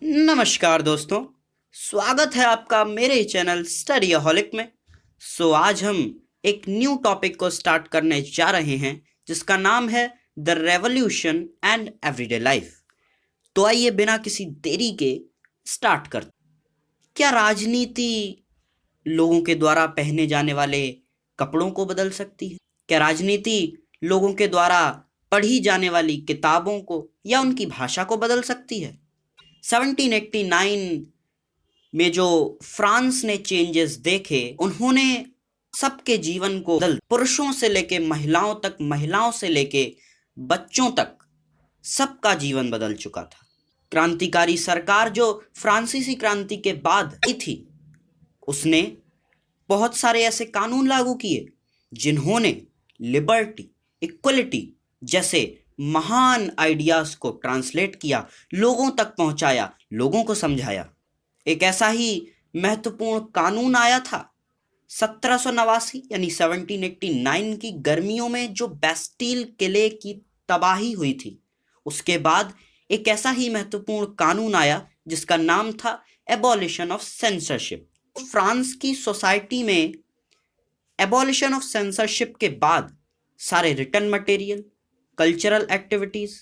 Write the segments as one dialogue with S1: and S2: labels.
S1: नमस्कार दोस्तों। स्वागत है आपका मेरे चैनल स्टडीहॉलिक में। आज हम एक न्यू टॉपिक को स्टार्ट करने जा रहे हैं जिसका नाम है the revolution and everyday life. तो आइए बिना किसी देरी के स्टार्ट करते। क्या राजनीति लोगों के द्वारा पहने जाने वाले कपड़ों को बदल सकती है? क्या राजनीति लोगों के द्वारा पढ़ी जाने वाली किताबों को या उनकी भाषा को बदल सकती है? 1789 में जो फ्रांस ने चेंजेस देखे, उन्होंने सबके जीवन को बदल, पुरुषों से लेके महिलाओं तक, महिलाओं से लेके बच्चों तक सबका जीवन बदल चुका था। क्रांतिकारी सरकार जो फ्रांसीसी क्रांति के बाद आई थी, उसने बहुत सारे ऐसे कानून लागू किए जिन्होंने लिबर्टी, इक्वलिटी जैसे महान आइडियाज को ट्रांसलेट किया, लोगों तक पहुंचाया, लोगों को समझाया। एक ऐसा ही महत्वपूर्ण कानून आया था 1789 यानी 1789 की गर्मियों में, जो बैस्टिल किले की तबाही हुई थी। उसके बाद एक ऐसा ही महत्वपूर्ण कानून आया जिसका नाम था एबॉलिशन ऑफ सेंसरशिप। फ्रांस की सोसाइटी में एबॉलिशन ऑफ सेंसरशिप के बाद सारे written material, cultural activities,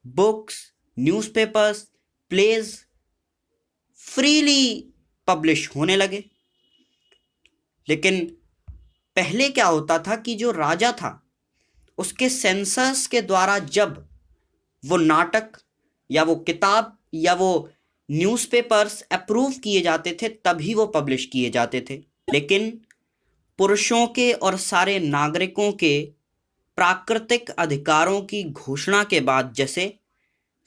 S1: books, newspapers, plays freely publish होने लगे। लेकिन पहले क्या होता था कि जो राजा था, उसके सेंसस के द्वारा जब वो नाटक या वो किताब या वो न्यूज़पेपर्स अप्रूव किए जाते थे तभी वो पब्लिश किए जाते थे। लेकिन पुरुषों के और सारे नागरिकों के प्राकृतिक अधिकारों की घोषणा के बाद, जैसे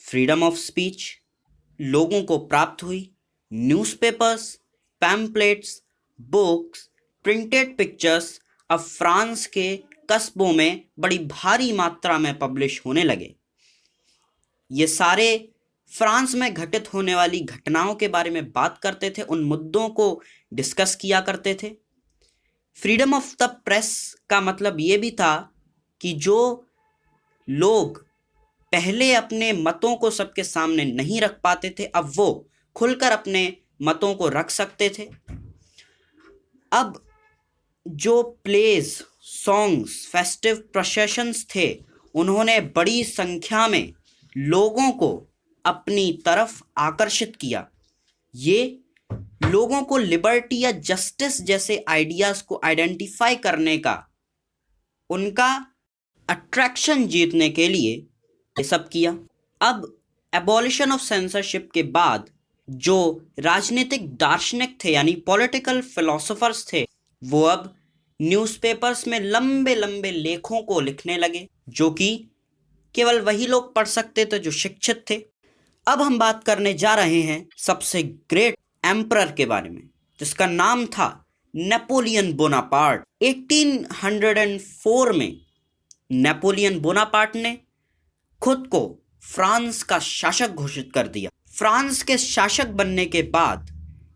S1: फ्रीडम ऑफ स्पीच लोगों को प्राप्त हुई, newspapers, pamphlets, books, printed pictures अब फ्रांस के कस्बों में बड़ी भारी मात्रा में पब्लिश होने लगे। ये सारे फ्रांस में घटित होने वाली घटनाओं के बारे में बात करते थे, उन मुद्दों को डिस्कस किया करते थे। फ्रीडम ऑफ द प्रेस का मतलब ये भी था कि जो लोग पहले अपने मतों को सबके सामने नहीं रख पाते थे, अब वो खुलकर अपने मतों को रख सकते थे। अब जो प्लेज, सॉन्ग्स, फेस्टिव प्रोसेशंस थे, उन्होंने बड़ी संख्या में लोगों को अपनी तरफ आकर्षित किया। ये लोगों को लिबर्टी या जस्टिस जैसे आइडियाज को आइडेंटिफाई करने का, उनका अट्रैक्शन जीतने के लिए ये सब किया। अब एबॉलिशन ऑफ सेंसरशिप के बाद जो राजनीतिक दार्शनिक थे यानी पॉलिटिकल फिलोसोफर्स थे, वो अब न्यूज़पेपर्स में लंबे लंबे लेखों को लिखने लगे, जो कि केवल वही लोग पढ़ सकते थे जो शिक्षित थे। अब हम बात करने जा रहे हैं सबसे ग्रेट एम्परर के बारे में, जिसका नाम था नेपोलियन बोनापार्ट। 1804 में नेपोलियन बोनापार्ट ने खुद को फ्रांस का शासक घोषित कर दिया। फ्रांस के शासक बनने के बाद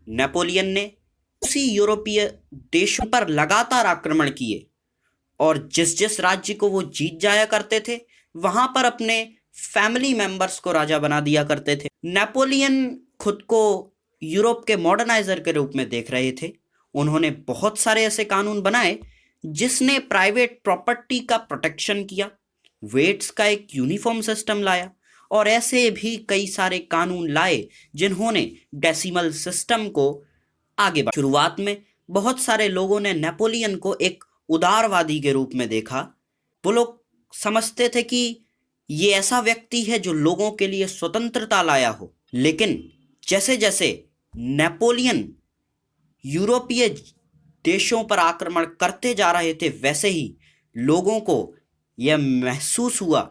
S1: नेपोलियन ने उसी यूरोपीय देशों पर लगातार आक्रमण किए और जिस जिस राज्य को वो जीत जाया करते थे, वहां पर अपने फैमिली मेंबर्स को राजा बना दिया करते थे। नेपोलियन खुद को यूरोप के मॉडर्नाइजर के रूप में देख रहे थे। उन्होंने बहुत सारे ऐसे कानून बनाए जिसने प्राइवेट प्रॉपर्टी का प्रोटेक्शन किया, वेट्स का एक यूनिफॉर्म सिस्टम लाया, और ऐसे भी कई सारे कानून लाए जिन्होंने डेसिमल सिस्टम को आगे बढ़ा। शुरुआत में बहुत सारे लोगों ने नेपोलियन को एक उदारवादी के रूप में देखा। वो लोग समझते थे कि ये ऐसा व्यक्ति है जो लोगों के लिए स्वतंत्रता लाया हो। लेकिन जैसे जैसे नेपोलियन यूरोपीय देशों पर आक्रमण करते जा रहे थे, वैसे ही लोगों को यह महसूस हुआ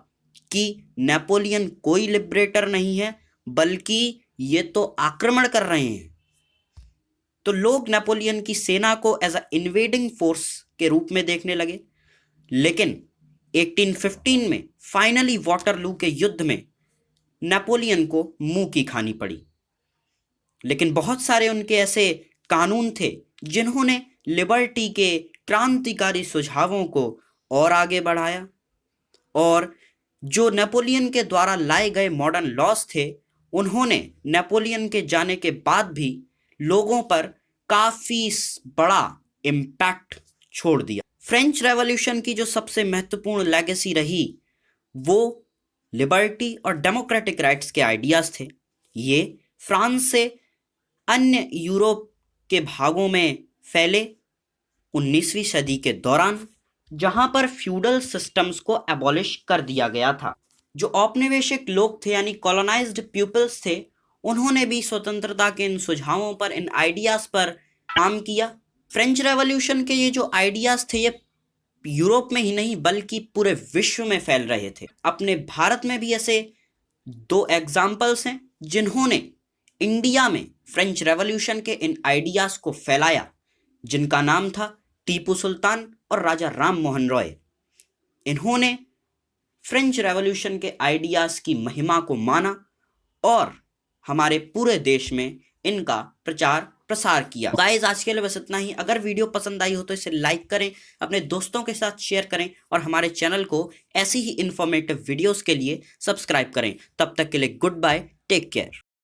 S1: कि नेपोलियन कोई लिबरेटर नहीं है, बल्कि ये तो आक्रमण कर रहे हैं। तो लोग नेपोलियन की सेना को एज अ इन्वेडिंग फोर्स के रूप में देखने लगे। लेकिन 1815 में फाइनली वाटरलू के युद्ध में नेपोलियन को मुंह की खानी पड़ी। लेकिन बहुत सारे उनके ऐसे कानून थे जिन्होंने लिबर्टी के क्रांतिकारी सुझावों को और आगे बढ़ाया, और जो नेपोलियन के द्वारा लाए गए मॉडर्न लॉज थे, उन्होंने नेपोलियन के जाने के बाद भी लोगों पर काफी बड़ा इम्पैक्ट छोड़ दिया। फ्रेंच रेवोल्यूशन की जो सबसे महत्वपूर्ण लेगेसी रही वो लिबर्टी और डेमोक्रेटिक राइट्स के आइडियाज थे। ये फ्रांस से अन्य यूरोप के भागों में फैले 19वीं सदी के दौरान, जहां पर फ्यूडल सिस्टम्स को एबॉलिश कर दिया गया था। जो औपनिवेशिक लोग थे यानी कॉलोनाइज्ड पीपल्स थे, उन्होंने भी स्वतंत्रता के इन सुझावों पर, इन आइडियाज पर काम किया। फ्रेंच रेवोल्यूशन के ये जो आइडियाज थे ये यूरोप में ही नहीं बल्कि पूरे विश्व में फैल रहे थे। अपने भारत में भी ऐसे 2 एग्जाम्पल्स हैं जिन्होंने इंडिया में फ्रेंच रेवोल्यूशन के इन आइडियाज को फैलाया, जिनका नाम था टीपू सुल्तान और राजा राम मोहन रॉय। इन्होंने फ्रेंच रेवोल्यूशन के आइडियाज की महिमा को माना और हमारे पूरे देश में इनका प्रचार प्रसार किया। गाइस, आज के लिए बस इतना ही। अगर वीडियो पसंद आई हो तो इसे लाइक करें, अपने दोस्तों के साथ शेयर करें और हमारे चैनल को ऐसी ही इंफॉर्मेटिव वीडियोस के लिए सब्सक्राइब करें। तब तक के लिए गुड बाय, टेक केयर।